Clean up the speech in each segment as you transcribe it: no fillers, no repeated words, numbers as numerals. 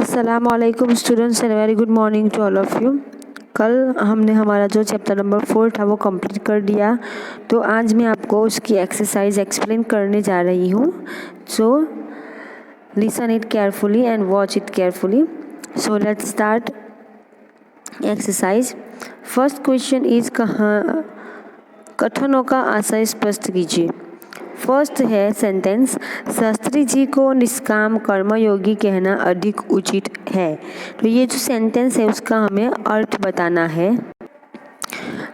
अस्सलामुअलैकुम students and very good morning to all of you. कल हमने हमारा जो चैप्टर नंबर 4 था वो कंप्लीट कर दिया, तो आज मैं आपको उसकी एक्सरसाइज एक्सप्लेन करने जा रही हूँ। So listen it carefully and watch it carefully. So let's start exercise. First question is कथनों का आशय स्पष्ट कीजिए। फर्स्ट है सेंटेंस, शास्त्री जी को निष्काम कर्मयोगी कहना अधिक उचित है। तो ये जो सेंटेंस है उसका हमें अर्थ बताना है।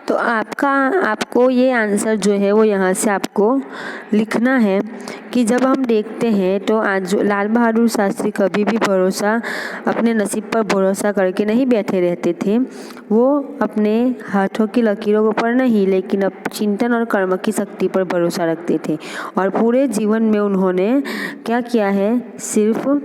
तो आपको ये आंसर जो है वो यहाँ से आपको लिखना है कि जब हम देखते हैं तो आज जो लाल बहादुर शास्त्री कभी भी अपने नसीब पर भरोसा करके नहीं बैठे रहते थे। वो अपने हाथों की लकीरों पर नहीं, लेकिन अब चिंतन और कर्म की शक्ति पर भरोसा रखते थे, और पूरे जीवन में उन्होंने क्या किया है, सिर्फ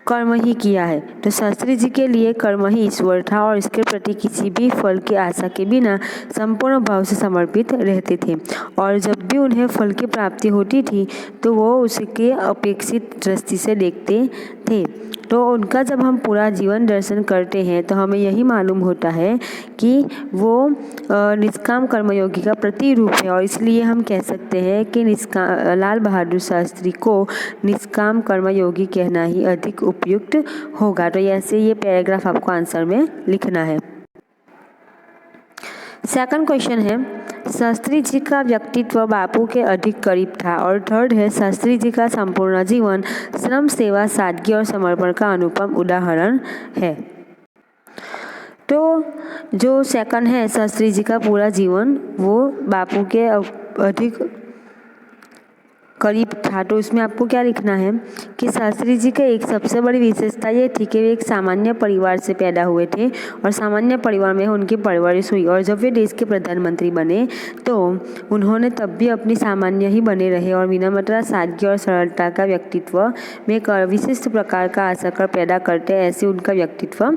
कर्म ही किया है। तो शास्त्री जी के लिए कर्म ही ईश्वर था और इसके प्रति किसी भी फल की आशा के बिना संपूर्ण भाव से समर्पित रहते थे, और जब भी उन्हें फल की प्राप्ति होती थी तो वो उसके अपेक्षित दृष्टि से देखते थे। तो उनका जब हम पूरा जीवन दर्शन करते हैं तो हमें यही मालूम होता है कि वो निष्काम कर्मयोगी का प्रतिरूप है, और इसलिए हम कह सकते हैं कि लाल बहादुर शास्त्री को निष्काम कर्मयोगी कहना ही अधिक उपयुक्त होगा। तो ऐसे ये पैराग्राफ आपको आंसर में लिखना है। सेकंड क्वेश्चन है, शास्त्री जी का व्यक्तित्व बापू के अधिक करीब था। और थर्ड है, शास्त्री जी का संपूर्ण जीवन श्रम, सेवा, सादगी और समर्पण का अनुपम उदाहरण है। तो जो सेकंड है, शास्त्री जी का पूरा जीवन वो बापू के अधिक करीब था, तो इसमें आपको क्या लिखना है कि शास्त्री जी के एक सबसे बड़ी विशेषता ये थी कि वे एक सामान्य परिवार से पैदा हुए थे, और सामान्य परिवार में उनकी परवरिश हुई, और जब वे देश के प्रधानमंत्री बने तो उन्होंने तब भी अपनी सामान्य ही बने रहे, और विनम्रता, सादगी और सरलता का व्यक्तित्व में एक विशिष्ट प्रकार का आशंका पैदा करते, ऐसे उनका व्यक्तित्व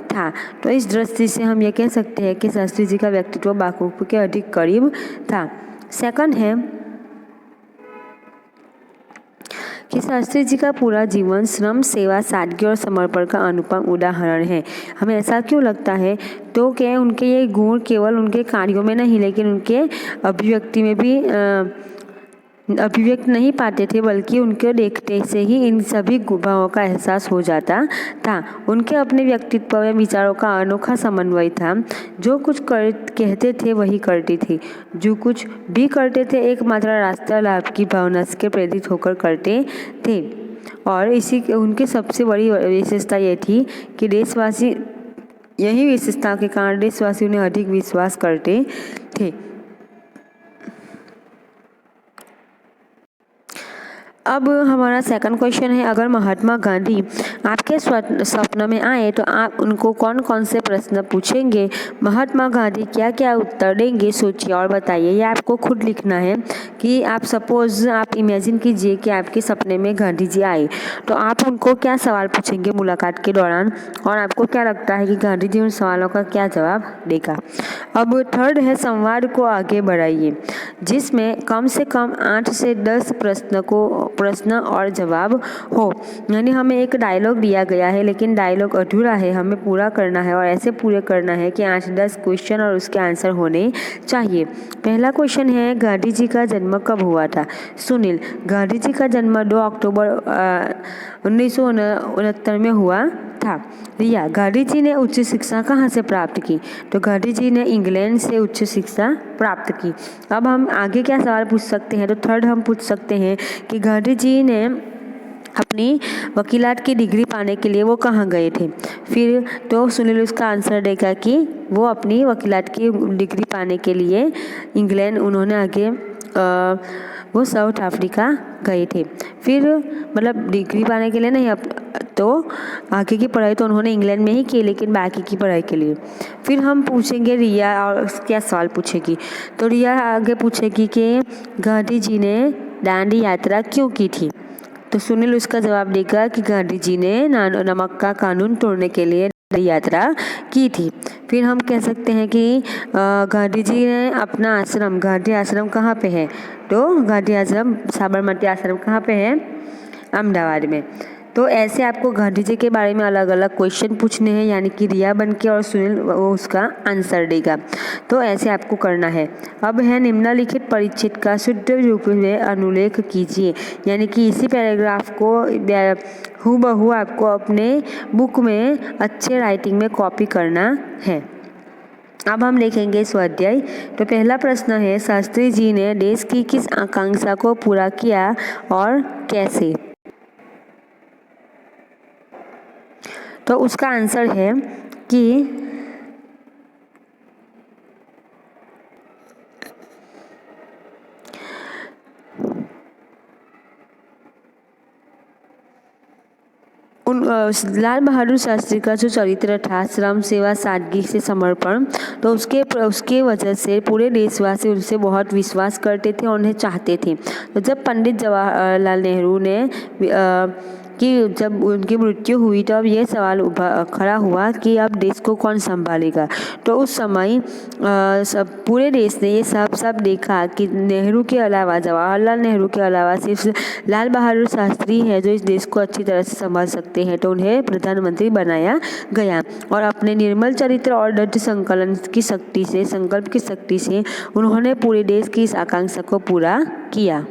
था। तो इस दृष्टि से हम ये कह सकते हैं कि शास्त्री जी का व्यक्तित्व बापू के अधिक करीब था। सेकंड है कि शास्त्री जी का पूरा जीवन श्रम, सेवा, सादगी और समर्पण का अनुपम उदाहरण है। हमें ऐसा क्यों लगता है? तो क्या उनके ये गुण केवल उनके कार्यों में नहीं, लेकिन उनके अभिव्यक्ति में भी अभिव्यक्त नहीं पाते थे, बल्कि उनके देखते से ही इन सभी भावों का एहसास हो जाता था। उनके अपने व्यक्तित्व व विचारों का अनोखा समन्वय था। जो कुछ कहते थे वही करते थे, जो कुछ भी करते थे एकमात्र राष्ट्रीय लाभ की भावना से प्रेरित होकर करते थे। और उनकी सबसे बड़ी विशेषता ये थी कि देशवासी, यही विशेषता के कारण देशवासी उन्हें अधिक विश्वास करते थे। अब हमारा सेकंड क्वेश्चन है, अगर महात्मा गांधी आपके स्वप्न में आए तो आप उनको कौन कौन से प्रश्न पूछेंगे? महात्मा गांधी क्या क्या उत्तर देंगे? सोचिए और बताइए। ये आपको खुद लिखना है कि आप इमेजिन कीजिए कि आपके सपने में गांधी जी आए, तो आप उनको क्या सवाल पूछेंगे मुलाकात के दौरान, और आपको क्या लगता है कि गांधी जी उन सवालों का क्या जवाब देगा? अब थर्ड है, संवाद को आगे बढ़ाइए, जिसमें कम से कम 8 से 10 प्रश्न और जवाब हो। यानी हमें एक डायलॉग दिया गया है, लेकिन डायलॉग अधूरा है, हमें पूरा करना है, और ऐसे पूरे करना है कि 8-10 क्वेश्चन और उसके आंसर होने चाहिए। पहला क्वेश्चन है, गांधी जी का जन्म कब हुआ था? सुनील, गांधी जी का जन्म 2 अक्टूबर 1969 में हुआ था। रिया, गांधी जी ने उच्च शिक्षा कहाँ से प्राप्त की? तो गांधी जी ने इंग्लैंड से उच्च शिक्षा प्राप्त की। अब हम आगे क्या सवाल पूछ सकते हैं? तो थर्ड हम पूछ सकते हैं कि गांधी जी ने अपनी वकीलात की डिग्री पाने के लिए वो कहाँ गए थे? फिर तो सुनील उसका आंसर देगा कि वो अपनी वकीलात की डिग्री पाने के लिए इंग्लैंड, उन्होंने आगे वो साउथ अफ्रीका गए थे। फिर मतलब डिग्री पाने के लिए नहीं, तो आगे की पढ़ाई तो उन्होंने इंग्लैंड में ही की, लेकिन बाकी की पढ़ाई के लिए। फिर हम पूछेंगे रिया, और क्या सवाल पूछेगी? तो रिया आगे पूछेगी कि गांधी जी ने दांडी यात्रा क्यों की थी? तो सुनील उसका जवाब देगा कि गांधी जी ने नमक का कानून तोड़ने के लिए यात्रा की थी। फिर हम कह सकते हैं कि गांधी जी ने अपना आश्रम, गांधी आश्रम कहाँ पे है? तो गांधी आश्रम, साबरमती आश्रम कहाँ पे है? अहमदाबाद में। तो ऐसे आपको गांधी जी के बारे में अलग अलग क्वेश्चन पूछने हैं, यानी कि रिया बनके और सुनील वो उसका आंसर देगा। तो ऐसे आपको करना है। अब है निम्नलिखित परिच्छेद का शुद्ध रूप में अनुलेख कीजिए, यानी कि इसी पैराग्राफ को हूबहू आपको अपने बुक में अच्छे राइटिंग में कॉपी करना है। अब हम लिखेंगे स्वाध्याय। तो पहला प्रश्न है, शास्त्री जी ने देश की किस आकांक्षा को पूरा किया और कैसे? तो उसका आंसर है कि 'लाल बहादुर शास्त्री का जो चरित्र था, श्रम, सेवा, सादगी से समर्पण, तो उसके वजह से पूरे देशवासी उनसे बहुत विश्वास करते थे और उन्हें चाहते थे। तो जब पंडित जवाहरलाल नेहरू ने कि जब उनकी मृत्यु हुई तो अब ये सवाल खड़ा हुआ कि अब देश को कौन संभालेगा। तो उस समय पूरे देश ने ये सब देखा कि नेहरू के अलावा, जवाहरलाल नेहरू के अलावा सिर्फ लाल बहादुर शास्त्री हैं जो इस देश को अच्छी तरह से संभाल सकते हैं। तो उन्हें प्रधानमंत्री बनाया गया और अपने निर्मल चरित्र और दृढ़ संकल्प की शक्ति से उन्होंने पूरे देश की इस आकांक्षा को पूरा किया।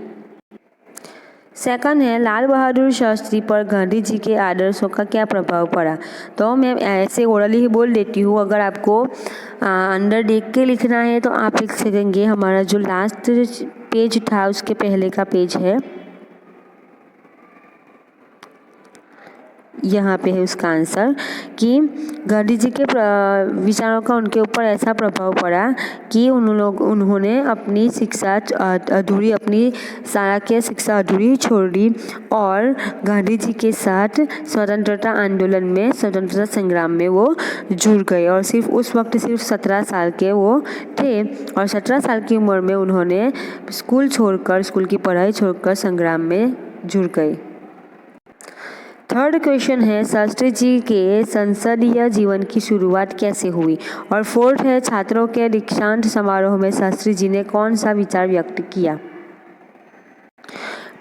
सेकंड है, लाल बहादुर शास्त्री पर गांधी जी के आदर्शों का क्या प्रभाव पड़ा? तो मैं ऐसे ओरली ही बोल देती हूँ, अगर आपको अंदर देख के लिखना है तो आप लिख सकेंगे। हमारा जो लास्ट पेज था उसके पहले का पेज है, यहाँ पे है उसका आंसर कि गांधी जी के विचारों का उनके ऊपर ऐसा प्रभाव पड़ा कि उन्होंने अपनी शिक्षा अपनी शासकीय शिक्षा अधूरी छोड़ दी और गांधी जी के साथ स्वतंत्रता आंदोलन में, स्वतंत्रता संग्राम में वो जुड़ गए। और सिर्फ उस वक्त सिर्फ 17 साल के वो थे और 17 साल की उम्र में उन्होंने स्कूल की पढ़ाई छोड़कर संग्राम में जुड़ गए। थर्ड क्वेश्चन है, शास्त्री जी के संसदीय जीवन की शुरुआत कैसे हुई? और फोर्थ है, छात्रों के दीक्षांत समारोह में शास्त्री जी ने कौन सा विचार व्यक्त किया?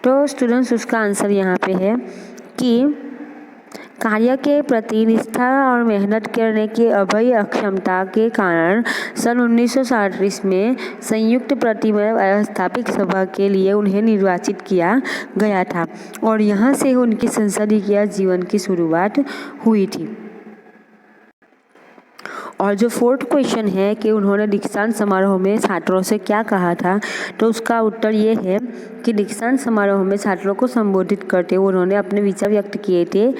तो स्टूडेंट्स उसका आंसर यहाँ पे है कि कार्य के प्रति निष्ठा और मेहनत करने की अभय अक्षमता के कारण सन 1937 में संयुक्त प्रतिमय व्यवस्थापिक सभा के लिए उन्हें निर्वाचित किया गया था और यहाँ से उनकी संसदीय जीवन की शुरुआत हुई थी। और जो फोर्थ क्वेश्चन है कि उन्होंने दीक्षांत समारोह में छात्रों से क्या कहा था, तो उसका उत्तर ये है कि दीक्षांत समारोह में छात्रों को संबोधित करते हुए उन्होंने अपने विचार व्यक्त किए थे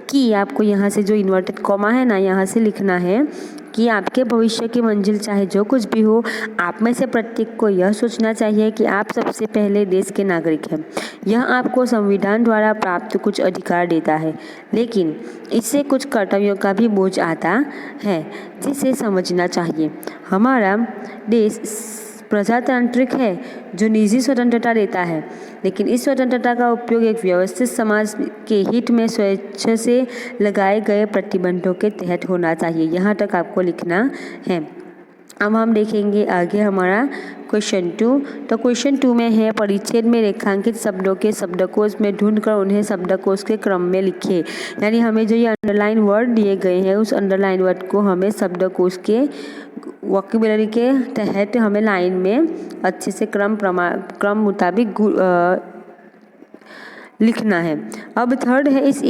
कि आपको यहाँ से जो इन्वर्टेड कॉमा है ना, यहाँ से लिखना है कि आपके भविष्य की मंजिल चाहे जो कुछ भी हो, आप में से प्रत्येक को यह सोचना चाहिए कि आप सबसे पहले देश के नागरिक हैं। यह आपको संविधान द्वारा प्राप्त कुछ अधिकार देता है, लेकिन इससे कुछ कर्तव्यों का भी बोझ आता है जिसे समझना चाहिए। हमारा देश प्रजातांत्रिक है जो निजी स्वतंत्रता देता है, लेकिन इस स्वतंत्रता का उपयोग एक व्यवस्थित समाज के हित में स्वेच्छ से लगाए गए प्रतिबंधों के तहत होना चाहिए। यहाँ तक आपको लिखना है। अब हम देखेंगे आगे हमारा क्वेश्चन 2। तो क्वेश्चन 2 में है, परिच्छेद में रेखांकित शब्दों के शब्दकोश में ढूंढकर उन्हें शब्दकोश के क्रम में लिखें। यानी हमें जो ये अंडरलाइन वर्ड दिए गए हैं उस अंडरलाइन वर्ड को हमें शब्दकोश के वोकैबुलरी के तहत हमें लाइन में अच्छे से क्रम मुताबिक लिखना है। अब थर्ड है, इस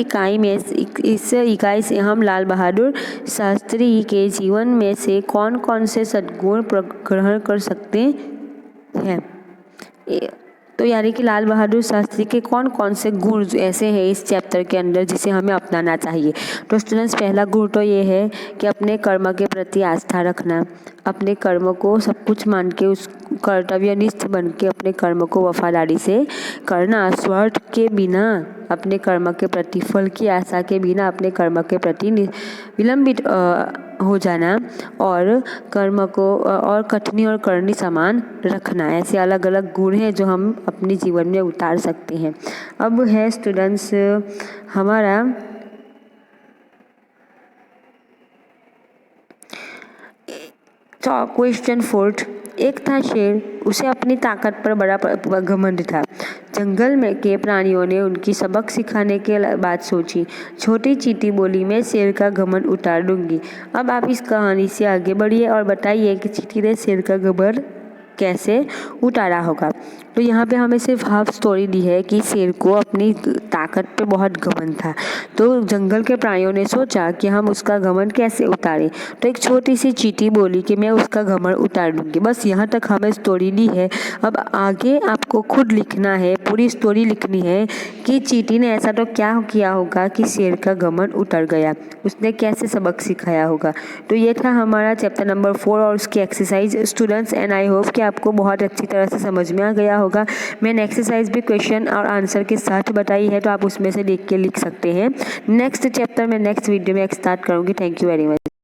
इकाई से हम लाल बहादुर शास्त्री के जीवन में से कौन कौन से सद्गुण ग्रहण कर सकते हैं? तो यानी कि लाल बहादुर शास्त्री के कौन कौन से गुण ऐसे हैं इस चैप्टर के अंदर जिसे हमें अपनाना चाहिए। तो स्टूडेंट्स पहला गुण तो ये है कि अपने कर्म के प्रति आस्था रखना, अपने कर्म को सब कुछ मान के उस कर्तव्यनिष्ठ बन के अपने कर्म को वफादारी से करना, स्वार्थ के बिना अपने कर्म के प्रति, फल की आशा के बिना अपने कर्म के प्रति विलंबित हो जाना और कर्म को और कठिनी और करनी समान रखना। ऐसे अलग अलग गुण हैं जो हम अपने जीवन में उतार सकते हैं। अब है स्टूडेंट्स हमारा क्वेश्चन 4। एक था शेर, उसे अपनी ताकत पर बड़ा घमंड था। जंगल में के प्राणियों ने उनकी सबक सिखाने के बाद सोची। छोटी चींटी बोली, मैं शेर का घमंड उतार दूंगी। अब आप इस कहानी से आगे बढ़िए और बताइए कि चींटी ने शेर का घमंड कैसे उतारा होगा। तो यहाँ पे हमें सिर्फ हाफ स्टोरी दी है कि शेर को अपनी ताकत पे बहुत घमंड था, तो जंगल के प्राणियों ने सोचा कि हम उसका घमंड कैसे उतारें। तो एक छोटी सी चींटी बोली कि मैं उसका घमंड उतार दूंगी। बस यहाँ तक हमें स्टोरी दी है। अब आगे आपको खुद लिखना है, पूरी स्टोरी लिखनी है कि चींटी ने ऐसा तो क्या किया होगा कि शेर का घमंड उतर गया, उसने कैसे सबक सिखाया होगा। तो ये था हमारा चैप्टर नंबर 4 और उसकी exercise students, and I hope कि आपको बहुत अच्छी तरह से समझ में आ गया होगा। मैंने एक्सरसाइज भी क्वेश्चन और आंसर के साथ बताई है, तो आप उसमें से देख के लिख सकते हैं। नेक्स्ट चैप्टर में नेक्स्ट वीडियो में स्टार्ट करूँगी। Thank you very much.